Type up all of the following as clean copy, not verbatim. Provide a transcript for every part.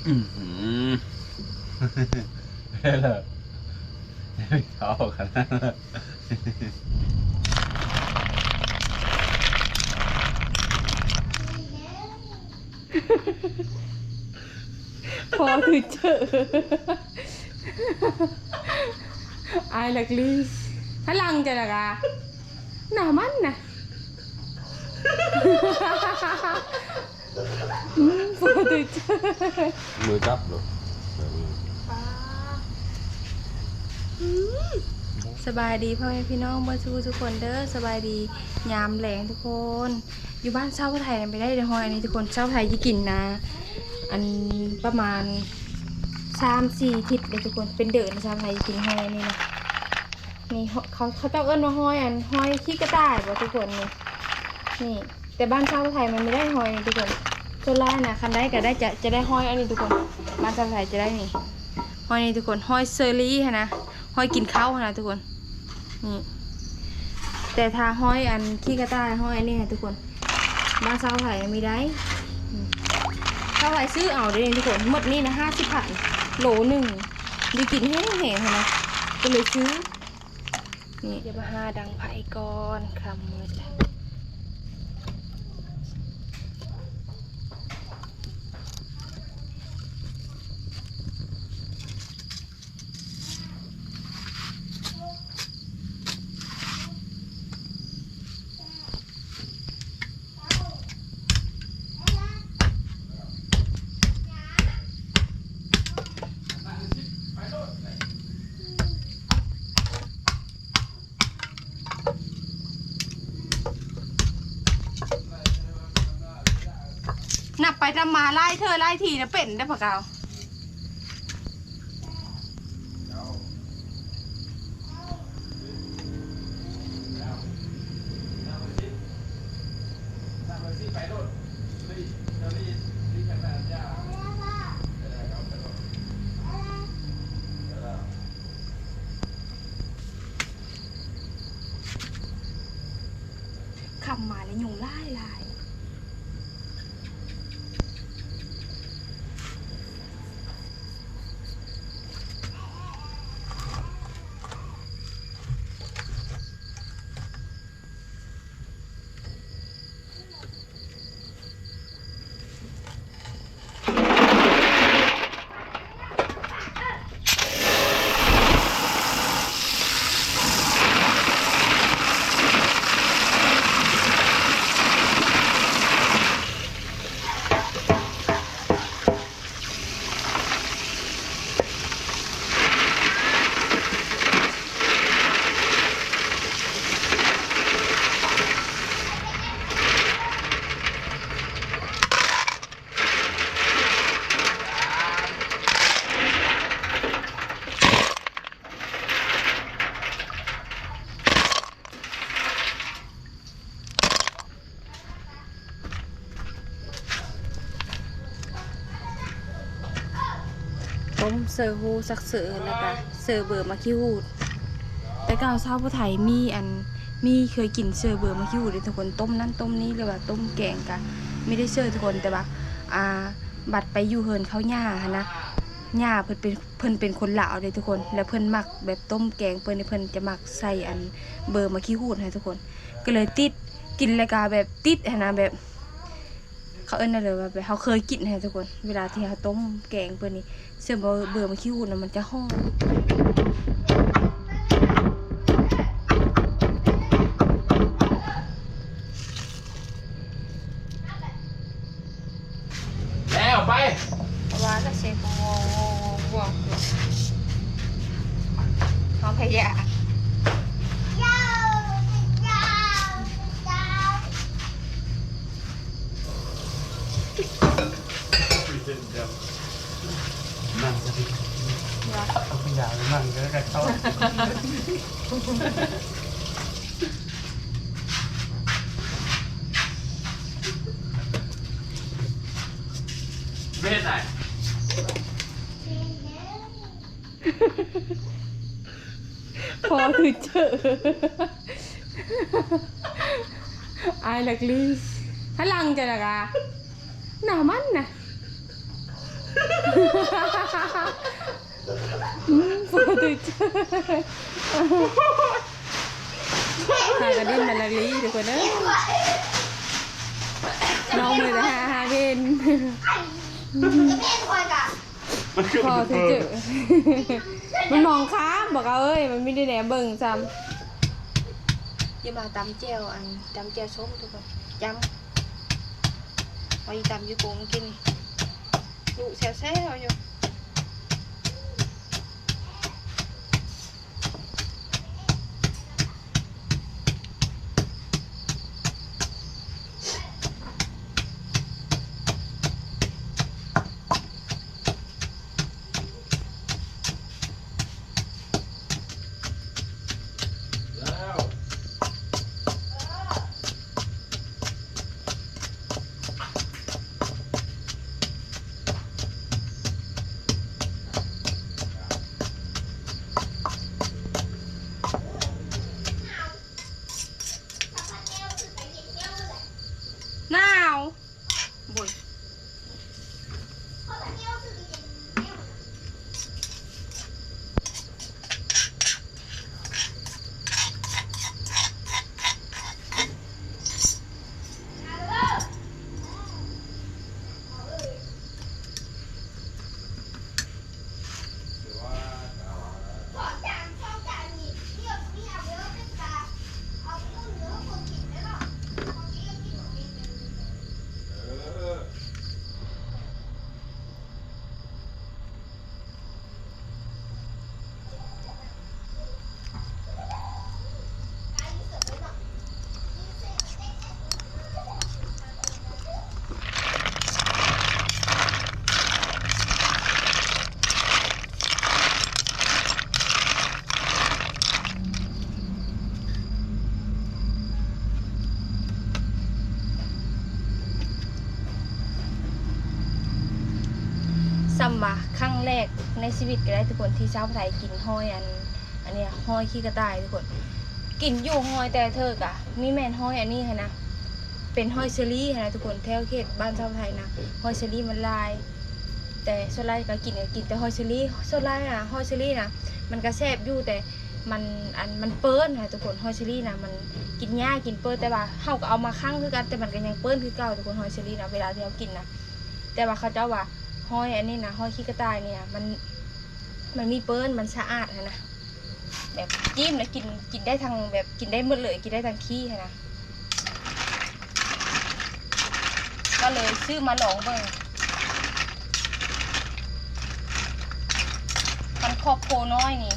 ได้เลยไม่เข้าขนาดนั้นพอถือเจอไอ้ลักลีพลังจะละกะหนามันนะพอถือเจอ มือจับหรอ สบายดีพ่อแม่พี่น้องเมื่อทุกคนเด้อสบายดียามแหลงทุกคนอยู่บ้านเช่าไทยไปได้เดี๋ยวหอยอันนี้ทุกคนเช่าไทยยี่กินนะอันประมาณ3-4 ทิศเลยทุกคนเป็นเดินเช่าไทยกินหอยนี่นะนี่เขาต้องเอิ้นว่าหอยอันหอยขี้กระต่ายบ่ทุกคนนี่แต่บ้านเช่าไทยมันไม่ได้หอยนี่ทุกคนส่วนล่างนะคันได้ก็ได้จะได้หอยอันนี้ทุกคนบ้านเช่าไทยจะได้นี่หอยนี่ทุกคนหอยเซอรี่นะหอยกินข้าวนะทุกคนนี่แต่ถ้าห้อยอันขี้กระต่ายห้อยอันนี้นะทุกคนบ้านเช่าไผ่มีได้เช่าไผ่ซื้อเอาได้เลยทุกคนหมดนี่นะ50 บาทโหลหนึ่งดีกินแห้งๆนะก็เลยซื้อนี่เดี๋ยวมาหาดังไผ่ก่อนคำมือจ้ะนับไปทำมาไล่เธอไล่ทีนะเป็นได้ปะเกาขับมาแล้วยุงไล่ต้มเซอร์ฮูสักเสือแล้วก็เซอร์เบอร์มาคิวดแต่ก็เอาชาวผู้ไทยมีเคยกินเซอร์เบอร์มาคิวดเลยทุกคนต้มนั่นต้มนี้หรือว่าต้มแกงกันไม่ได้เซอร์ทุกคนแต่ว่าบัดไปอยู่เฮินเขาหญ้านะหญ้าเพิ่นเป็นคนลาวเลยทุกคนแล้วเพิ่นมักแบบต้มแกงเพิ่นจะมักใส่อันเบอร์มาคิวดให้ทุกคนก็เลยติดกินแล้วก็แบบติดนะแบบเขาเอิ้นเลยว่าแบบเขาเคยกินให้ทุกคนเวลาที่เขาต้มแกงเพิ่นนี่เสื่อมเบื่อมาคิ้วนะมันจะห้องแล้วไปว่าก็เชฟวงห้องขยะนั่งจะดีเอาขยะนั่งก็ได้เข้าไม่ได้พอถือเจอไอ้ลักลีพลังจะละกะหนามันนะ ปกติหากระดิ่งมันละลีทุกคนเนอะน้องมือละหาเบนพอถึงเจอมันมองข้ามบอกเอาเอ้ยมันไม่ได้แหนเบิ่งซ้ำอย่ามาตำเจียวตำเจียวส้มทุกคนจำไปตำยูโกงกินลูกแซ่ๆเอาอยู่หนาวบุยซัมมาครั้งแรกในชีวิตก็ได้ทุกคนที่ชาวไทยกินห้อยอันเนี้ยห้อยขี้กระต่ายทุกคนกินอยู่ห้อยแต่เธอกะมีแม่นห้อยอันนี้ค่ะนะเป็นห้อยเชอรี่ค่ะนะทุกคนแถวเขตบ้านชาวไทยนะห้อยเชอรี่มันลายแต่โซไลก็กินแต่ห้อยเชอรี่โซไลนะห้อยเชอรี่นะมันก็แซ่บอยู่แต่มันเปิ้ลค่ะทุกคนห้อยเชอรี่นะมันกินง่ายกินเปิ้ลแต่ว่าเฮาก็เอามาคั่งคือกันแต่มันก็ยังเปิ้ลคือเก่าทุกคนห้อยเชอรี่นะเวลาที่เรากินนะแต่ว่าเขาเจ้าว่าห้อยอันนี้นะห้อยขี้กระต่ายเนี่ยมันมีเปิ้ลมันสะอาดนะแบบจิ้มนะกินได้ทางแบบกินได้หมดเลยกินได้ทางขี้นะก็เลยซื้อมาลองเบิ่งมันครอบโคน้อยนี่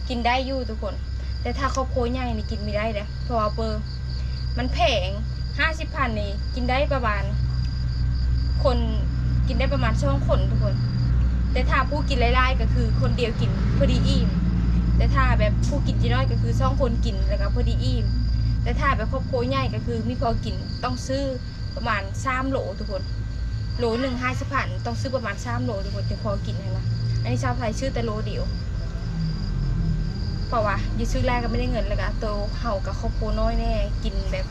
กินได้อยู่ทุกคนแต่ถ้าครอบโคใหญ่นี่กินไม่ได้เลยเพราะว่ามันแพง50,000นี่กินได้ประมาณคนกินได้ประมาณ2 คนทุกคนแต่ถ้าผู้กินหลายๆก็คือคนเดียวกินพอดีอิ่มแต่ถ้าแบบผู้กินจีน้อยก็คือ2 คนกินแล้วก็พอดีอิ่มแต่ถ้าแบบครอบครัวใหญ่ก็คือมีพอกินต้องซื้อประมาณ3 โหลทุกคนโหลหนึ่ง50,000ต้องซื้อประมาณ3 โหลทุกคนจะพอกินนะอันนี้ชาวไทยซื้อแต่โหลเดียวเพราะว่าอยู่ซื้อแรกก็ไม่ได้เงินแล้วก็โตเห่ากับครอบครัวน้อยแน่กินแบบ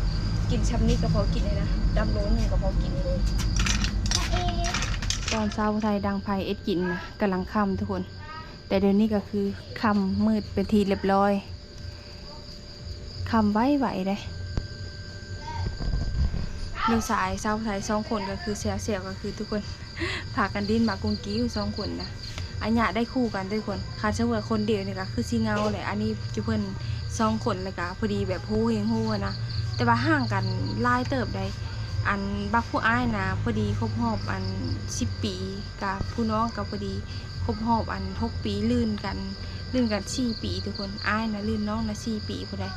กินชำนี้ก็พอกินเลยนะดำโหลนึงก็พอกินเลยตอนเช้าไทยดังไพเอ็ดกินนะกำลังค่ำทุกคนแต่เดี๋ยวนี้ก็คือค่ำมืดเป็นทีเรียบร้อยค่ำไหวเลยดูสายเช้าไทย2 คนก็คือเสียวก็คือทุกคนพากันดิ้นมากุ้งกี้อยู่2 คนนะอันนี้ได้คู่กันทุกคนคาเชื่อคนเดียวเนี่ยก็คือซีเงาเลยอันนี้จะเพิ่น2 คนเลยก็พอดีแบบฮู้เฮงฮู้นะแต่ว่าห่างกันไล่เติบได้อันบักผู้อ้ายนะพอดีครบรอบ10 ปีกับผู้น้องกับพอดีครบรอบ6 ปีลื่นกัน4 ปีทุกคนอ้ายนะลื่นน้องนะ4 ปีพอได้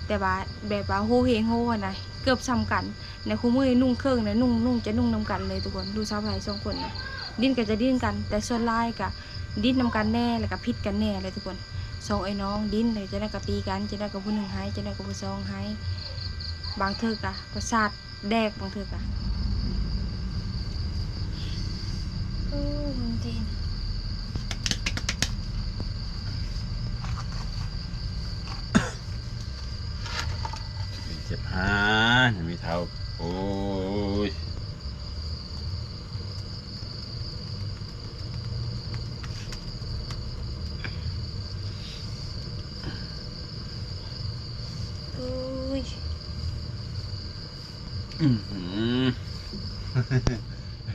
แต่ว่าแบบว่าโฮเฮงโฮนะเกือบซ้ำกันในคู่มือนุ่งเครื่องนะนุ่งจะนุ่งนำกันเลยทุกคนดูสาวไทย2 คนนะดิ้นก็จะดิ้นกันแต่ส่วนลายก็ดิ้นนำกันแน่แล้วก็พิษกันแน่เลยทุกคน2 ไอ้น้องดิ้นเลยจะได้กับตีกันจะได้กับผู้1หายจะได้กับผู้2หายบางเธอกะประสาทแดกบางเธอกะจริงเจ็บหามีเท้าโอ้ย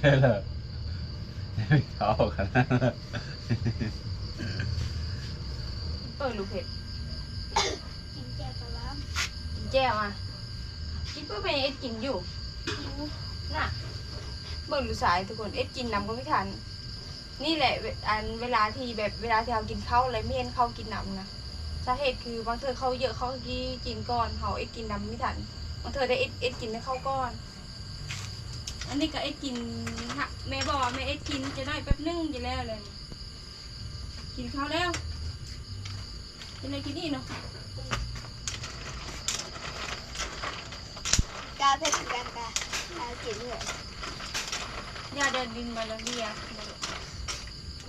ได้เลยไม่เท้าขนาดนั้น ลูกเผ็ด กินแจ่วปลาร้า กินแจ่วอ่ะกินเพื่อไปเอ็ดกินอยู่น่ะเบิ่งลูกสายทุกคนเอ็ดกินน้ำก็ไม่ทันนี่แหละเวลาที่เรากินข้าวอะไรไม่เห็นเขากินน้ำนะสาเหตุคือบางเธอเขาเยอะเขากินก่อนเขาเอ็ดกินน้ำไม่ทันบางเธอได้เอ็ดกินให้เขาก่อนอันนี้ก็เอ็ดกินแม่บอกแม่เอ็ดกินจะได้แป๊บนึงจะแล้วเลยกินข้าวแล้วกินอะไรกินนี่เนาะ กาเผ็ดกันกากินเลย ยาเดินดินมาแล้วเบีย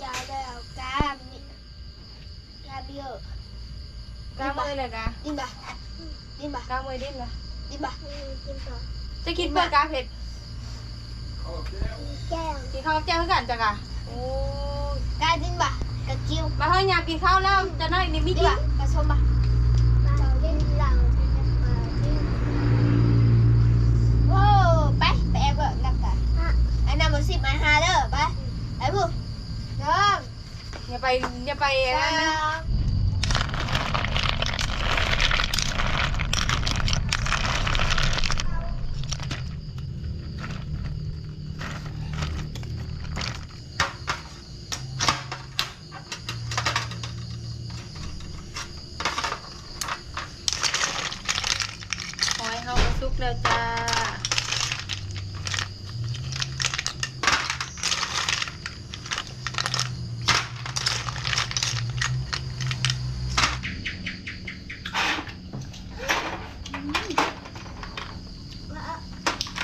ยาได้เอากาเบี้ยว กล้ามือเลยกะ ดินบ่ กล้ามือดิ้นละ ดินบ่ดินบ่ จะกินเพื่อกาเผ็ด แก้ว กินข้าวแจ้งกันจ้ะกะโอ้ กาดินบ่กะกิ้ว มาเฮ้ยอยากกินข้าวแล้วจะน้อยนี่ไม่ ดิน กิ บ่ น กะส้มบ่เราเล่นหลังโว้ไปแอบเบิกนักกะอันนั้นมัน10 อัน 5เด้อไปไอ้พวกน้อง อย่าไปนั่นนะหอยเฮาสุกแล้วจ้า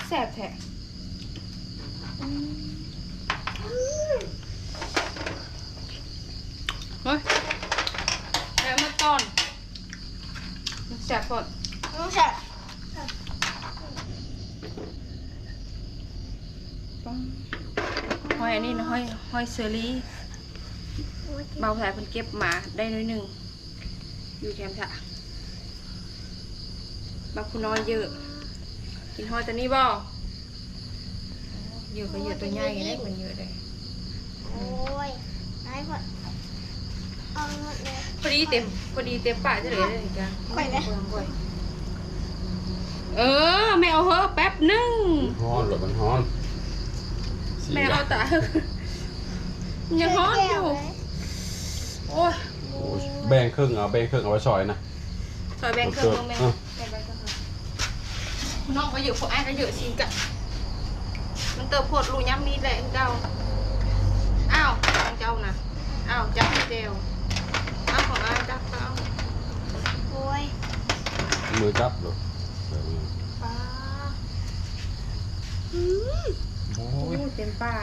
แซ่บแท้เฮ้ยแล้วมาก่อนแซ่บก่อน น้องแซ่บ หอยอันนี้นะหอยเซอรี่เบาสายเพิ่นเก็บมาได้น้อยหนึ่งอยู่แคมป์ถ่ะบางคุณน้อยเยอะกินหอยตัวนี้บ่เยอะก็เยอะตัวใหญ่ได้คนเยอะเลย โอ้ยไอ้พอเอาหมดเลย พอดีเต็มปากจะเลยเลยจ้ะ ไปเลย เออแม่เอาเหอะแป๊บนึง ฮ้อนหรือมันฮ้อน แม่เอาตายังฮ้อนอยู่โอ้ย โอ้ยแบ่งครึ่งเอาไว้ซอยนะ ซอยแบ่งเครื่องแม่แบ่งเครื่องน้องก็เยอะพวกไอ้ก็เยอะชิงกันมันเติมพดรูย้ำนี้แหละเจ้าอ้าวของเจ้านะอ้าวจับเจลอ้าวของอ้ายจับเจ้า โอ้ย มือจับหรอ ปลา โอ้ โอ้ ย เต็มป่า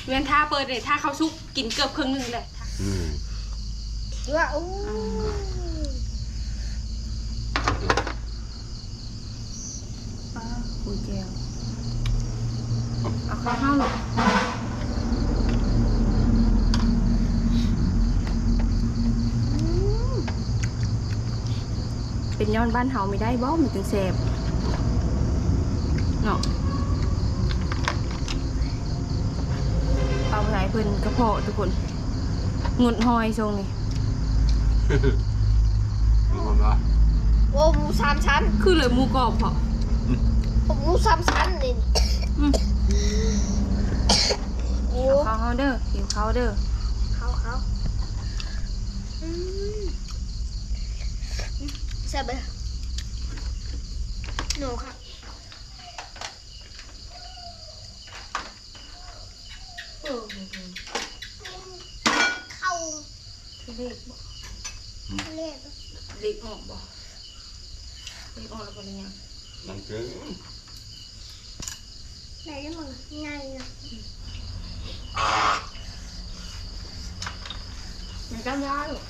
เวียนท่าเปิดเลยท่าเขาซุกกินเกือบครึ่งนึงเลย ว่าอู้ ป้าคุยเจลเอาข้าวหรอเป็นย้อนบ้านเฮาไม่ได้บ่มันจึงแสบเนาะเอาไหนเพิ่นกระเพาะทุกคนงดหอยทรงนี่ มีคนว่า โอ้หมูสามชั้น คือเหลือหมูกรอบเหรอ หมูสามชั้นนี่ อืม โอ้ เอาข้าวเด้อหิวข้าวเด้อ เขาอืมแซ่บเลยหนูค่ะเข้า เล็กบ่ เล็บ เล็กออกบ่เล็กออกแล้วก็เลยยัง นังเกิน ไหนได้มึงง่ายนะ มันก็ได้หรอก